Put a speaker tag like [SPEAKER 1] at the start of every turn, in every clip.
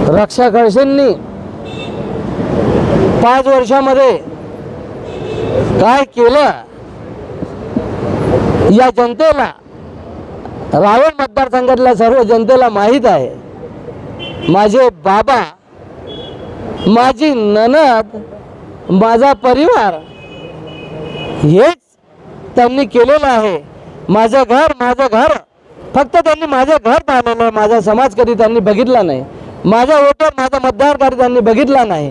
[SPEAKER 1] रक्षा खडसेंनी 5 वर्षामध्ये काय केलं या जनतेला, रावण मतदारसंघातल्या सर्व जनतेला माहीत आहे. माझे बाबा, माझी ननद, माझा परिवार हेच त्यांनी केलेलं आहे. माझं घर फक्त त्यांनी माझं घर पाहिलेलं आहे. माझा समाज कधी त्यांनी बघितला नाही. माझा वोटर, माझा मतदार कधी त्यांनी बघितला नाही.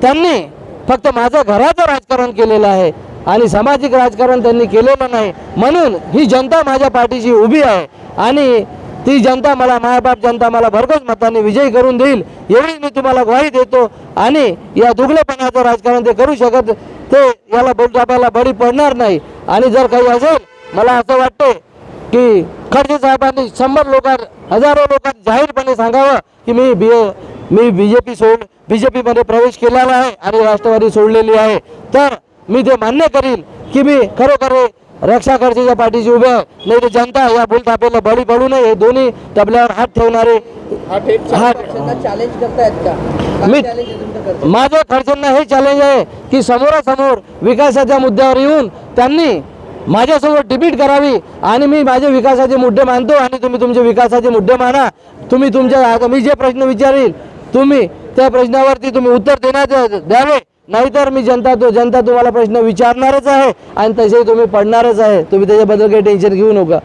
[SPEAKER 1] त्यांनी फक्त माझं घराचं राजकारण केलेलं आहे आणि सामाजिक राजकारण त्यांनी केलेलं नाही. म्हणून ही जनता माझ्या पाठीशी उभी आहे आणि ती जनता मला, मायबाप जनता मला भरघोस मतांनी विजयी करून देईल एवढी मी तुम्हाला ग्वाही देतो. आणि या दुगलेपणाचं राजकारण ते करू शकत, ते याला बोलचापाला बळी पडणार नाही. आणि जर काही असेल, मला असं वाटते की खडसे साहेबांनी 100 लोकांना, हजारो लोकांना जाहीरपणे सांगावं की मी बीजेपीमध्ये प्रवेश केलेला आहे आणि राष्ट्रवादी सोडलेली आहे. तर मी ते मान्य करील की मी खरोखर रक्षा खडसेच्या पाठीशी उभे आहे. नाही तर जनता या बोलतापेला बळी पडू नये. हे दोन्ही टबल्यावर हात ठेवणारे
[SPEAKER 2] चॅलेंज करतायत का?
[SPEAKER 1] माझं खडसेंना हे चॅलेंज आहे की समोरासमोर विकासाच्या मुद्द्यावर येऊन त्यांनी माझ्यासोबत डिबेट करावी आणि मी माझे विकासाचे मुद्दे मानतो आणि तुम्ही तुमचे विकासाचे मुद्दे माना. तुम्ही तुमच्या, मी जे प्रश्न विचारील तुम्ही त्या प्रश्नावरती तुम्ही उत्तर द्यावे. नाहीतर मी जनता तुम्हाला प्रश्न विचारणारच आहे आणि तसे तुम्ही पडणारच आहे. तुम्ही त्याच्याबद्दल काही टेन्शन घेऊ नका.